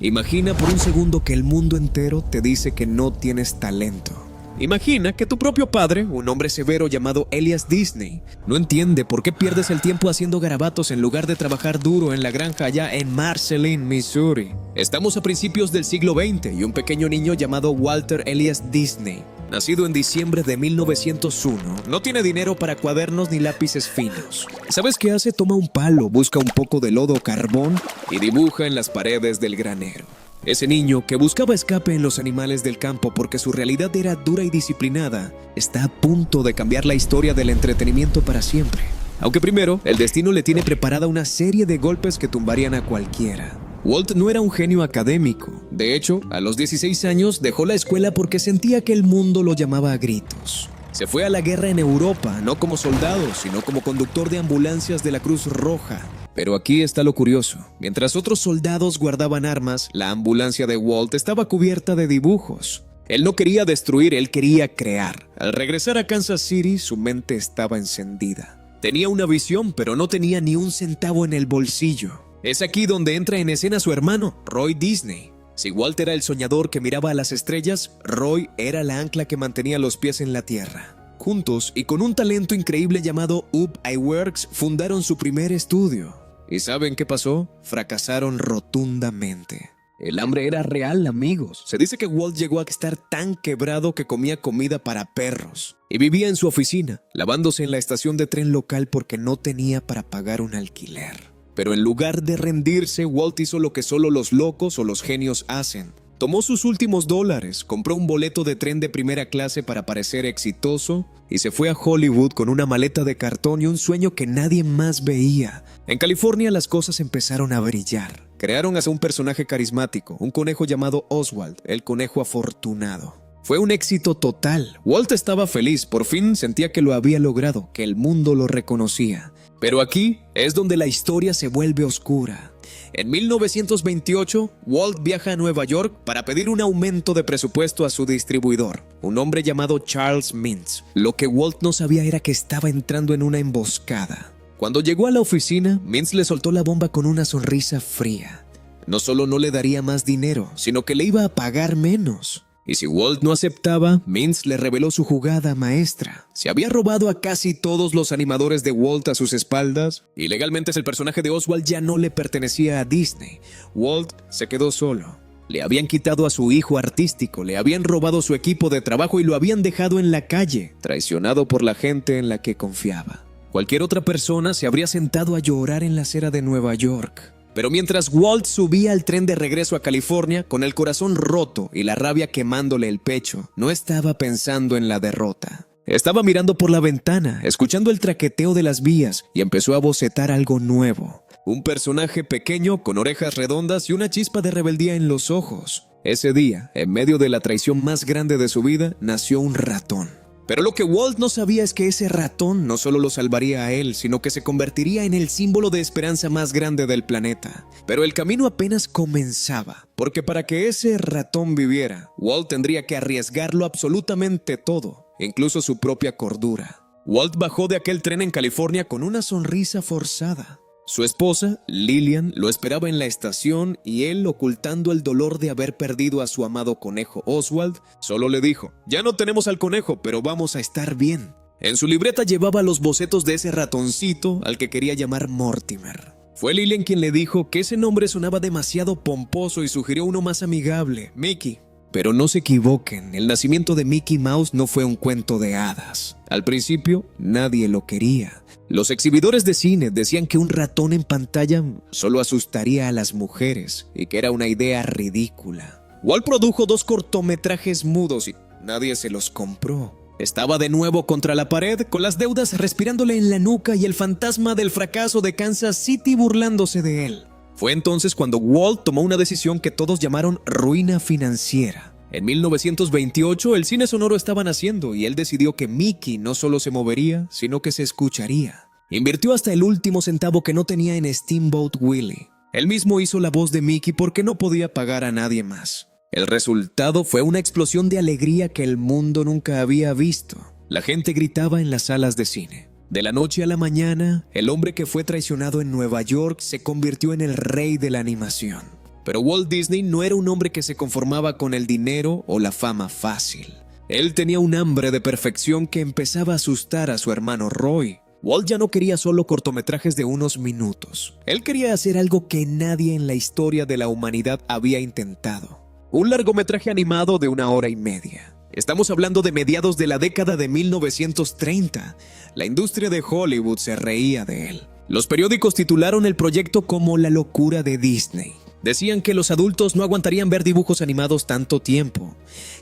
Imagina por un segundo que el mundo entero te dice que no tienes talento. Imagina que tu propio padre, un hombre severo llamado Elias Disney, no entiende por qué pierdes el tiempo haciendo garabatos en lugar de trabajar duro en la granja allá en Marceline, Missouri. Estamos a principios del siglo XX y un pequeño niño llamado Walter Elias Disney, nacido en diciembre de 1901, no tiene dinero para cuadernos ni lápices finos. ¿Sabes qué hace? Toma un palo, busca un poco de lodo o carbón y dibuja en las paredes del granero. Ese niño, que buscaba escape en los animales del campo porque su realidad era dura y disciplinada, está a punto de cambiar la historia del entretenimiento para siempre. Aunque primero, el destino le tiene preparada una serie de golpes que tumbarían a cualquiera. Walt no era un genio académico. De hecho, a los 16 años dejó la escuela porque sentía que el mundo lo llamaba a gritos. Se fue a la guerra en Europa, no como soldado, sino como conductor de ambulancias de la Cruz Roja. Pero aquí está lo curioso. Mientras otros soldados guardaban armas, la ambulancia de Walt estaba cubierta de dibujos. Él no quería destruir, él quería crear. Al regresar a Kansas City, su mente estaba encendida. Tenía una visión, pero no tenía ni un centavo en el bolsillo. Es aquí donde entra en escena su hermano, Roy Disney. Si Walt era el soñador que miraba a las estrellas, Roy era la ancla que mantenía los pies en la tierra. Juntos, y con un talento increíble llamado Ub Iwerks, fundaron su primer estudio. ¿Y saben qué pasó? Fracasaron rotundamente. El hambre era real, amigos. Se dice que Walt llegó a estar tan quebrado que comía comida para perros. Y vivía en su oficina, lavándose en la estación de tren local porque no tenía para pagar un alquiler. Pero en lugar de rendirse, Walt hizo lo que solo los locos o los genios hacen. Tomó sus últimos dólares, compró un boleto de tren de primera clase para parecer exitoso y se fue a Hollywood con una maleta de cartón y un sueño que nadie más veía. En California las cosas empezaron a brillar. Crearon hasta un personaje carismático, un conejo llamado Oswald, el conejo afortunado. Fue un éxito total. Walt estaba feliz, por fin sentía que lo había logrado, que el mundo lo reconocía. Pero aquí es donde la historia se vuelve oscura. En 1928, Walt viaja a Nueva York para pedir un aumento de presupuesto a su distribuidor, un hombre llamado Charles Mintz. Lo que Walt no sabía era que estaba entrando en una emboscada. Cuando llegó a la oficina, Mintz le soltó la bomba con una sonrisa fría. No solo no le daría más dinero, sino que le iba a pagar menos. Y si Walt no aceptaba, Mintz le reveló su jugada maestra. Se había robado a casi todos los animadores de Walt a sus espaldas, y legalmente el personaje de Oswald ya no le pertenecía a Disney. Walt se quedó solo. Le habían quitado a su hijo artístico, le habían robado su equipo de trabajo y lo habían dejado en la calle, traicionado por la gente en la que confiaba. Cualquier otra persona se habría sentado a llorar en la acera de Nueva York. Pero mientras Walt subía al tren de regreso a California, con el corazón roto y la rabia quemándole el pecho, no estaba pensando en la derrota. Estaba mirando por la ventana, escuchando el traqueteo de las vías, y empezó a bocetar algo nuevo. Un personaje pequeño, con orejas redondas y una chispa de rebeldía en los ojos. Ese día, en medio de la traición más grande de su vida, nació un ratón. Pero lo que Walt no sabía es que ese ratón no solo lo salvaría a él, sino que se convertiría en el símbolo de esperanza más grande del planeta. Pero el camino apenas comenzaba, porque para que ese ratón viviera, Walt tendría que arriesgarlo absolutamente todo, incluso su propia cordura. Walt bajó de aquel tren en California con una sonrisa forzada. Su esposa, Lillian, lo esperaba en la estación y él, ocultando el dolor de haber perdido a su amado conejo Oswald, solo le dijo: «Ya no tenemos al conejo, pero vamos a estar bien». En su libreta llevaba los bocetos de ese ratoncito al que quería llamar Mortimer. Fue Lillian quien le dijo que ese nombre sonaba demasiado pomposo y sugirió uno más amigable, Mickey. Pero no se equivoquen, el nacimiento de Mickey Mouse no fue un cuento de hadas. Al principio, nadie lo quería. Los exhibidores de cine decían que un ratón en pantalla solo asustaría a las mujeres y que era una idea ridícula. Walt produjo 2 cortometrajes mudos y nadie se los compró. Estaba de nuevo contra la pared, con las deudas respirándole en la nuca y el fantasma del fracaso de Kansas City burlándose de él. Fue entonces cuando Walt tomó una decisión que todos llamaron ruina financiera. En 1928 el cine sonoro estaba naciendo y él decidió que Mickey no solo se movería, sino que se escucharía. Invirtió hasta el último centavo que no tenía en Steamboat Willie. Él mismo hizo la voz de Mickey porque no podía pagar a nadie más. El resultado fue una explosión de alegría que el mundo nunca había visto. La gente gritaba en las salas de cine. De la noche a la mañana, el hombre que fue traicionado en Nueva York se convirtió en el rey de la animación. Pero Walt Disney no era un hombre que se conformaba con el dinero o la fama fácil. Él tenía un hambre de perfección que empezaba a asustar a su hermano Roy. Walt ya no quería solo cortometrajes de unos minutos. Él quería hacer algo que nadie en la historia de la humanidad había intentado. Un largometraje animado de 1 hora y media. Estamos hablando de mediados de la década de 1930. La industria de Hollywood se reía de él. Los periódicos titularon el proyecto como la locura de Disney. Decían que los adultos no aguantarían ver dibujos animados tanto tiempo,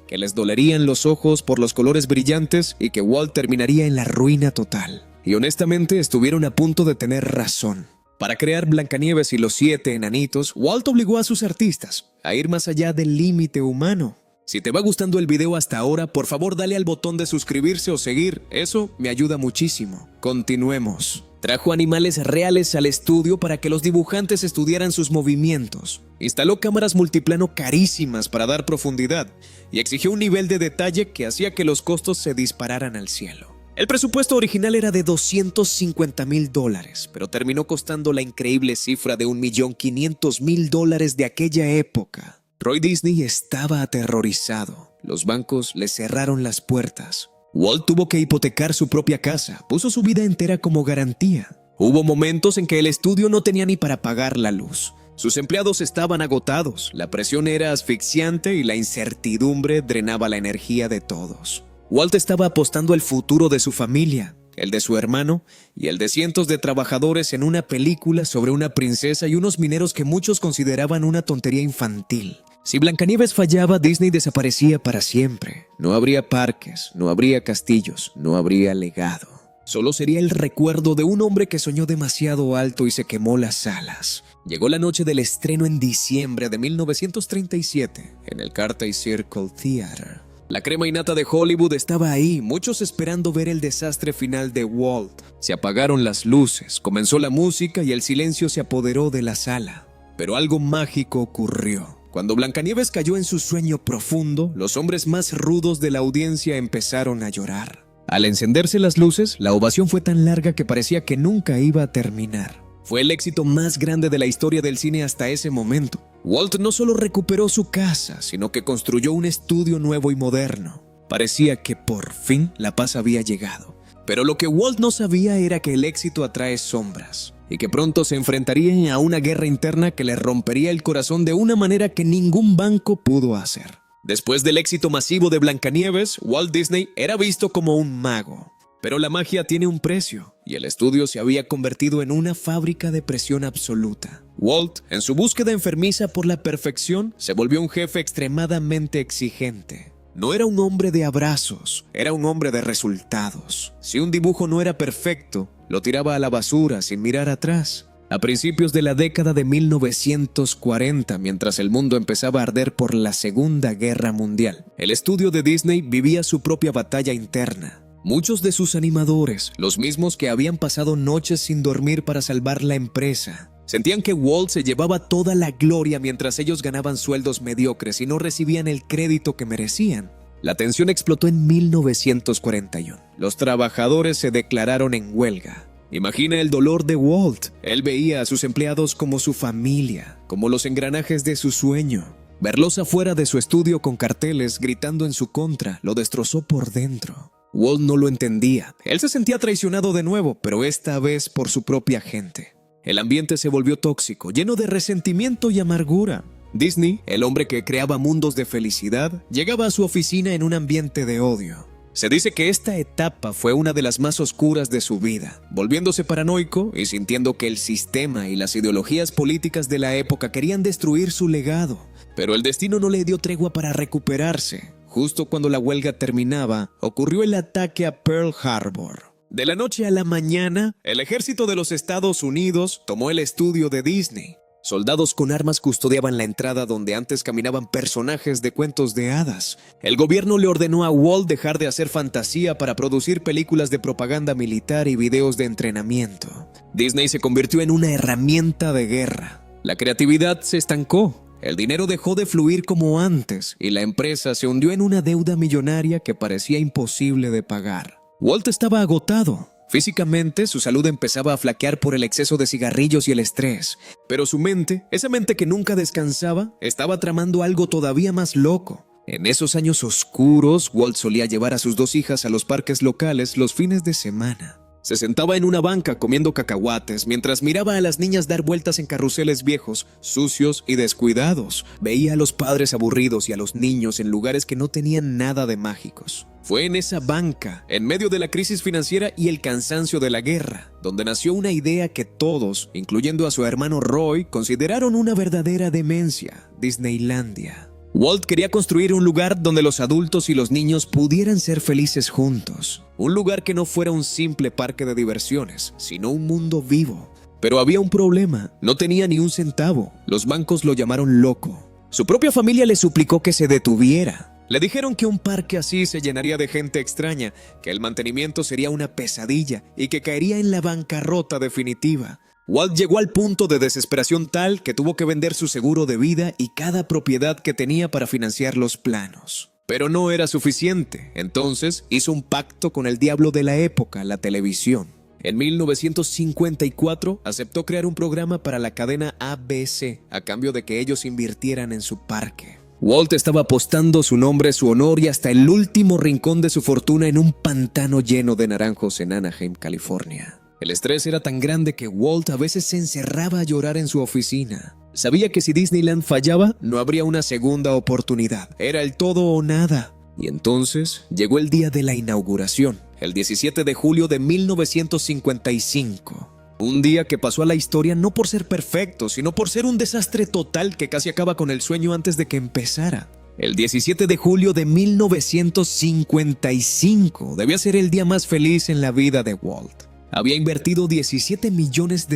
que les dolerían los ojos por los colores brillantes y que Walt terminaría en la ruina total. Y honestamente estuvieron a punto de tener razón. Para crear Blancanieves y los 7 enanitos, Walt obligó a sus artistas a ir más allá del límite humano. Si te va gustando el video hasta ahora, por favor dale al botón de suscribirse o seguir, eso me ayuda muchísimo. Continuemos. Trajo animales reales al estudio para que los dibujantes estudiaran sus movimientos. Instaló cámaras multiplano carísimas para dar profundidad y exigió un nivel de detalle que hacía que los costos se dispararan al cielo. El presupuesto original era de $250,000, pero terminó costando la increíble cifra de $1,500,000 de aquella época. Roy Disney estaba aterrorizado. Los bancos le cerraron las puertas. Walt tuvo que hipotecar su propia casa, puso su vida entera como garantía. Hubo momentos en que el estudio no tenía ni para pagar la luz. Sus empleados estaban agotados, la presión era asfixiante y la incertidumbre drenaba la energía de todos. Walt estaba apostando el futuro de su familia, el de su hermano y el de cientos de trabajadores en una película sobre una princesa y unos mineros que muchos consideraban una tontería infantil. Si Blancanieves fallaba, Disney desaparecía para siempre. No habría parques, no habría castillos, no habría legado. Solo sería el recuerdo de un hombre que soñó demasiado alto y se quemó las alas. Llegó la noche del estreno en diciembre de 1937 en el Carthay Circle Theater. La crema innata de Hollywood estaba ahí, muchos esperando ver el desastre final de Walt. Se apagaron las luces, comenzó la música y el silencio se apoderó de la sala. Pero algo mágico ocurrió. Cuando Blancanieves cayó en su sueño profundo, los hombres más rudos de la audiencia empezaron a llorar. Al encenderse las luces, la ovación fue tan larga que parecía que nunca iba a terminar. Fue el éxito más grande de la historia del cine hasta ese momento. Walt no solo recuperó su casa, sino que construyó un estudio nuevo y moderno. Parecía que por fin la paz había llegado. Pero lo que Walt no sabía era que el éxito atrae sombras y que pronto se enfrentaría a una guerra interna que le rompería el corazón de una manera que ningún banco pudo hacer. Después del éxito masivo de Blancanieves, Walt Disney era visto como un mago. Pero la magia tiene un precio, y el estudio se había convertido en una fábrica de presión absoluta. Walt, en su búsqueda enfermiza por la perfección, se volvió un jefe extremadamente exigente. No era un hombre de abrazos, era un hombre de resultados. Si un dibujo no era perfecto, lo tiraba a la basura sin mirar atrás. A principios de la década de 1940, mientras el mundo empezaba a arder por la Segunda Guerra Mundial, el estudio de Disney vivía su propia batalla interna. Muchos de sus animadores, los mismos que habían pasado noches sin dormir para salvar la empresa, sentían que Walt se llevaba toda la gloria mientras ellos ganaban sueldos mediocres y no recibían el crédito que merecían. La tensión explotó en 1941. Los trabajadores se declararon en huelga. Imagina el dolor de Walt. Él veía a sus empleados como su familia, como los engranajes de su sueño. Verlos afuera de su estudio con carteles gritando en su contra lo destrozó por dentro. Walt no lo entendía. Él se sentía traicionado de nuevo, pero esta vez por su propia gente. El ambiente se volvió tóxico, lleno de resentimiento y amargura. Disney, el hombre que creaba mundos de felicidad, llegaba a su oficina en un ambiente de odio. Se dice que esta etapa fue una de las más oscuras de su vida, volviéndose paranoico y sintiendo que el sistema y las ideologías políticas de la época querían destruir su legado. Pero el destino no le dio tregua para recuperarse. Justo cuando la huelga terminaba, ocurrió el ataque a Pearl Harbor. De la noche a la mañana, el ejército de los Estados Unidos tomó el estudio de Disney. Soldados con armas custodiaban la entrada donde antes caminaban personajes de cuentos de hadas. El gobierno le ordenó a Walt dejar de hacer fantasía para producir películas de propaganda militar y videos de entrenamiento. Disney se convirtió en una herramienta de guerra. La creatividad se estancó. El dinero dejó de fluir como antes y la empresa se hundió en una deuda millonaria que parecía imposible de pagar. Walt estaba agotado. Físicamente, su salud empezaba a flaquear por el exceso de cigarrillos y el estrés, pero su mente, esa mente que nunca descansaba, estaba tramando algo todavía más loco. En esos años oscuros, Walt solía llevar a sus 2 hijas a los parques locales los fines de semana. Se sentaba en una banca comiendo cacahuates mientras miraba a las niñas dar vueltas en carruseles viejos, sucios y descuidados. Veía a los padres aburridos y a los niños en lugares que no tenían nada de mágicos. Fue en esa banca, en medio de la crisis financiera y el cansancio de la guerra, donde nació una idea que todos, incluyendo a su hermano Roy, consideraron una verdadera demencia: Disneylandia. Walt quería construir un lugar donde los adultos y los niños pudieran ser felices juntos. Un lugar que no fuera un simple parque de diversiones, sino un mundo vivo. Pero había un problema: no tenía ni un centavo. Los bancos lo llamaron loco. Su propia familia le suplicó que se detuviera. Le dijeron que un parque así se llenaría de gente extraña, que el mantenimiento sería una pesadilla y que caería en la bancarrota definitiva. Walt llegó al punto de desesperación tal que tuvo que vender su seguro de vida y cada propiedad que tenía para financiar los planos. Pero no era suficiente. Entonces hizo un pacto con el diablo de la época, la televisión. En 1954 aceptó crear un programa para la cadena ABC a cambio de que ellos invirtieran en su parque. Walt estaba apostando su nombre, su honor y hasta el último rincón de su fortuna en un pantano lleno de naranjos en Anaheim, California. El estrés era tan grande que Walt a veces se encerraba a llorar en su oficina. Sabía que si Disneyland fallaba, no habría una segunda oportunidad. Era el todo o nada. Y entonces llegó el día de la inauguración, el 17 de julio de 1955. Un día que pasó a la historia no por ser perfecto, sino por ser un desastre total que casi acaba con el sueño antes de que empezara. El 17 de julio de 1955 debía ser el día más feliz en la vida de Walt. Había invertido $17 millones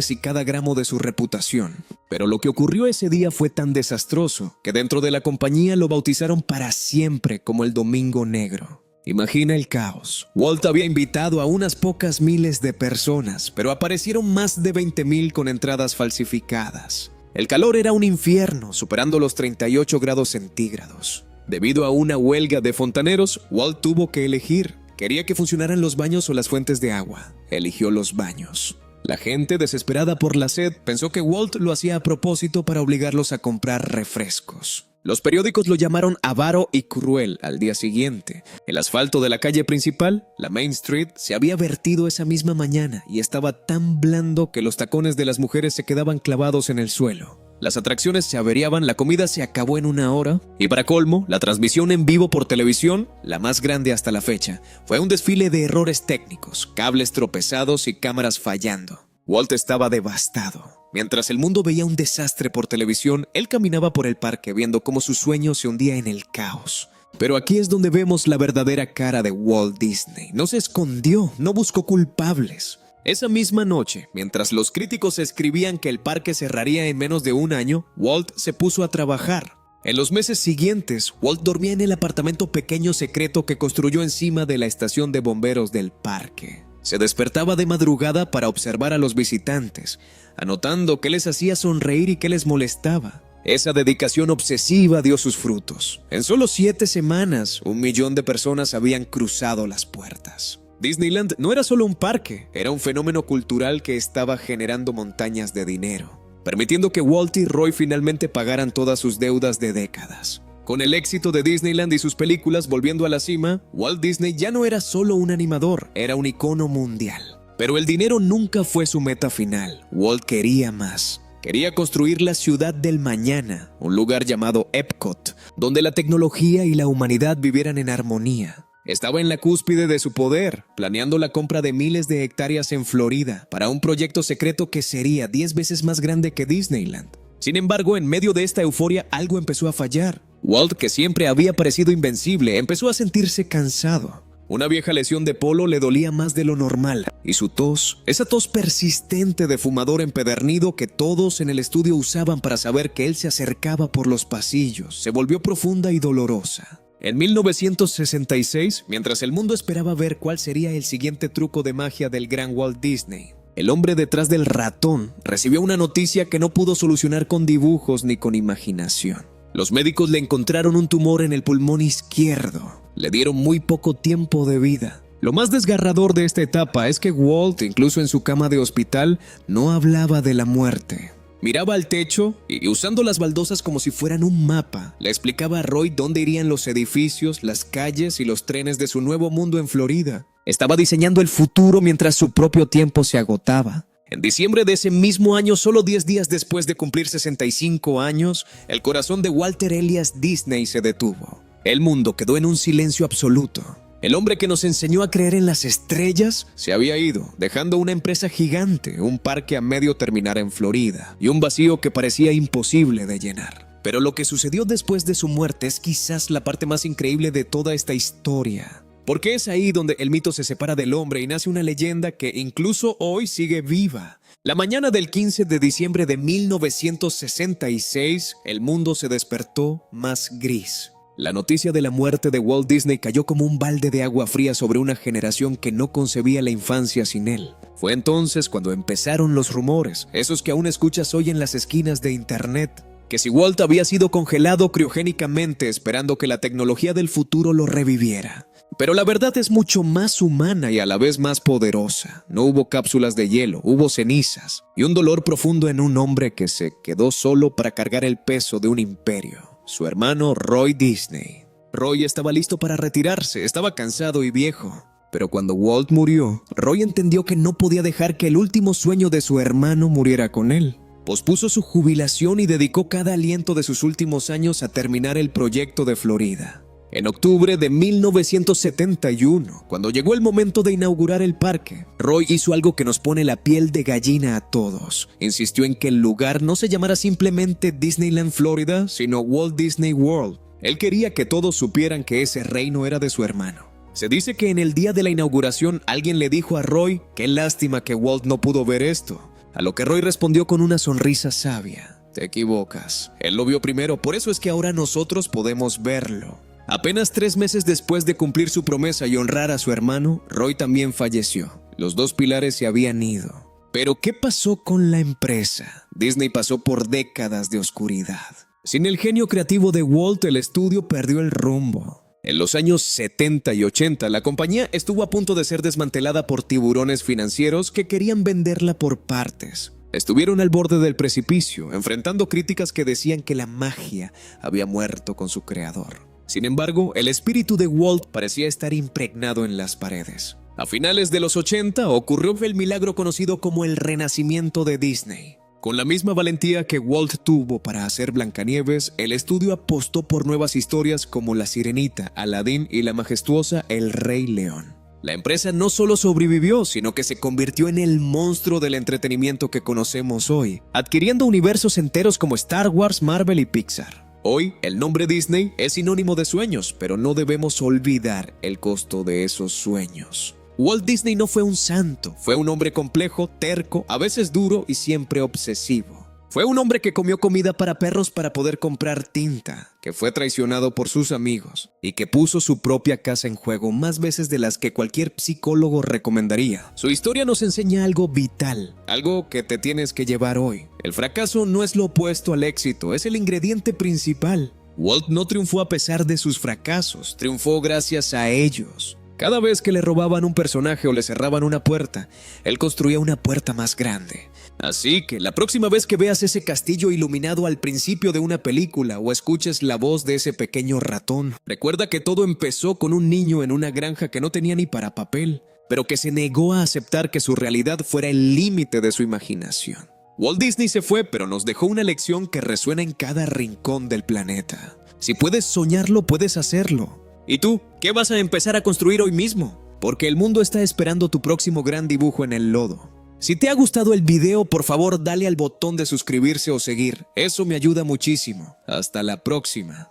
y cada gramo de su reputación. Pero lo que ocurrió ese día fue tan desastroso que dentro de la compañía lo bautizaron para siempre como el Domingo Negro. Imagina el caos. Walt había invitado a unas pocas miles de personas, pero aparecieron más de 20,000 con entradas falsificadas. El calor era un infierno, superando los 38 grados centígrados. Debido a una huelga de fontaneros, Walt tuvo que elegir. Quería que funcionaran los baños o las fuentes de agua. Eligió los baños. La gente, desesperada por la sed, pensó que Walt lo hacía a propósito para obligarlos a comprar refrescos. Los periódicos lo llamaron avaro y cruel al día siguiente. El asfalto de la calle principal, la Main Street, se había vertido esa misma mañana y estaba tan blando que los tacones de las mujeres se quedaban clavados en el suelo. Las atracciones se averiaban, la comida se acabó en 1 hora y para colmo, la transmisión en vivo por televisión, la más grande hasta la fecha, fue un desfile de errores técnicos, cables tropezados y cámaras fallando. Walt estaba devastado. Mientras el mundo veía un desastre por televisión, él caminaba por el parque viendo cómo su sueño se hundía en el caos. Pero aquí es donde vemos la verdadera cara de Walt Disney. No se escondió, no buscó culpables. Esa misma noche, mientras los críticos escribían que el parque cerraría en menos de 1 año, Walt se puso a trabajar. En los meses siguientes, Walt dormía en el apartamento pequeño secreto que construyó encima de la estación de bomberos del parque. Se despertaba de madrugada para observar a los visitantes, anotando qué les hacía sonreír y qué les molestaba. Esa dedicación obsesiva dio sus frutos. En solo 7 semanas, 1 millón de personas habían cruzado las puertas. Disneyland no era solo un parque, era un fenómeno cultural que estaba generando montañas de dinero, permitiendo que Walt y Roy finalmente pagaran todas sus deudas de décadas. Con el éxito de Disneyland y sus películas volviendo a la cima, Walt Disney ya no era solo un animador, era un icono mundial. Pero el dinero nunca fue su meta final. Walt quería más. Quería construir la ciudad del mañana, un lugar llamado Epcot, donde la tecnología y la humanidad vivieran en armonía. Estaba en la cúspide de su poder, planeando la compra de miles de hectáreas en Florida para un proyecto secreto que sería 10 veces más grande que Disneyland. Sin embargo, en medio de esta euforia, algo empezó a fallar. Walt, que siempre había parecido invencible, empezó a sentirse cansado. Una vieja lesión de polo le dolía más de lo normal, y su tos, esa tos persistente de fumador empedernido que todos en el estudio usaban para saber que él se acercaba por los pasillos, se volvió profunda y dolorosa. En 1966, mientras el mundo esperaba ver cuál sería el siguiente truco de magia del gran Walt Disney, el hombre detrás del ratón recibió una noticia que no pudo solucionar con dibujos ni con imaginación. Los médicos le encontraron un tumor en el pulmón izquierdo. Le dieron muy poco tiempo de vida. Lo más desgarrador de esta etapa es que Walt, incluso en su cama de hospital, no hablaba de la muerte. Miraba al techo y, usando las baldosas como si fueran un mapa, le explicaba a Roy dónde irían los edificios, las calles y los trenes de su nuevo mundo en Florida. Estaba diseñando el futuro mientras su propio tiempo se agotaba. En diciembre de ese mismo año, solo 10 días después de cumplir 65 años, el corazón de Walter Elias Disney se detuvo. El mundo quedó en un silencio absoluto. El hombre que nos enseñó a creer en las estrellas se había ido, dejando una empresa gigante, un parque a medio terminar en Florida y un vacío que parecía imposible de llenar. Pero lo que sucedió después de su muerte es quizás la parte más increíble de toda esta historia. Porque es ahí donde el mito se separa del hombre y nace una leyenda que incluso hoy sigue viva. La mañana del 15 de diciembre de 1966, el mundo se despertó más gris. La noticia de la muerte de Walt Disney cayó como un balde de agua fría sobre una generación que no concebía la infancia sin él. Fue entonces cuando empezaron los rumores, esos que aún escuchas hoy en las esquinas de internet, que si Walt había sido congelado criogénicamente esperando que la tecnología del futuro lo reviviera. Pero la verdad es mucho más humana y a la vez más poderosa. No hubo cápsulas de hielo, hubo cenizas y un dolor profundo en un hombre que se quedó solo para cargar el peso de un imperio. Su hermano Roy Disney. Roy estaba listo para retirarse, estaba cansado y viejo. Pero cuando Walt murió, Roy entendió que no podía dejar que el último sueño de su hermano muriera con él. Pospuso su jubilación y dedicó cada aliento de sus últimos años a terminar el proyecto de Florida. En octubre de 1971, cuando llegó el momento de inaugurar el parque, Roy hizo algo que nos pone la piel de gallina a todos. Insistió en que el lugar no se llamara simplemente Disneyland Florida, sino Walt Disney World. Él quería que todos supieran que ese reino era de su hermano. Se dice que en el día de la inauguración alguien le dijo a Roy, qué lástima que Walt no pudo ver esto. A lo que Roy respondió con una sonrisa sabia, te equivocas. Él lo vio primero, por eso es que ahora nosotros podemos verlo. Apenas 3 meses después de cumplir su promesa y honrar a su hermano, Roy también falleció. Los dos pilares se habían ido. Pero ¿qué pasó con la empresa? Disney pasó por décadas de oscuridad. Sin el genio creativo de Walt, el estudio perdió el rumbo. En los años 70 y 80, la compañía estuvo a punto de ser desmantelada por tiburones financieros que querían venderla por partes. Estuvieron al borde del precipicio, enfrentando críticas que decían que la magia había muerto con su creador. Sin embargo, el espíritu de Walt parecía estar impregnado en las paredes. A finales de los 80 ocurrió el milagro conocido como el renacimiento de Disney. Con la misma valentía que Walt tuvo para hacer Blancanieves, el estudio apostó por nuevas historias como La Sirenita, Aladín y la majestuosa El Rey León. La empresa no solo sobrevivió, sino que se convirtió en el monstruo del entretenimiento que conocemos hoy, adquiriendo universos enteros como Star Wars, Marvel y Pixar. Hoy, el nombre Disney es sinónimo de sueños, pero no debemos olvidar el costo de esos sueños. Walt Disney no fue un santo, fue un hombre complejo, terco, a veces duro y siempre obsesivo. Fue un hombre que comió comida para perros para poder comprar tinta, que fue traicionado por sus amigos y que puso su propia casa en juego más veces de las que cualquier psicólogo recomendaría. Su historia nos enseña algo vital, algo que te tienes que llevar hoy. El fracaso no es lo opuesto al éxito, es el ingrediente principal. Walt no triunfó a pesar de sus fracasos, triunfó gracias a ellos. Cada vez que le robaban un personaje o le cerraban una puerta, él construía una puerta más grande. Así que la próxima vez que veas ese castillo iluminado al principio de una película o escuches la voz de ese pequeño ratón, recuerda que todo empezó con un niño en una granja que no tenía ni para papel, pero que se negó a aceptar que su realidad fuera el límite de su imaginación. Walt Disney se fue, pero nos dejó una lección que resuena en cada rincón del planeta. Si puedes soñarlo, puedes hacerlo. ¿Y tú? ¿Qué vas a empezar a construir hoy mismo? Porque el mundo está esperando tu próximo gran dibujo en el lodo. Si te ha gustado el video, por favor dale al botón de suscribirse o seguir. Eso me ayuda muchísimo. Hasta la próxima.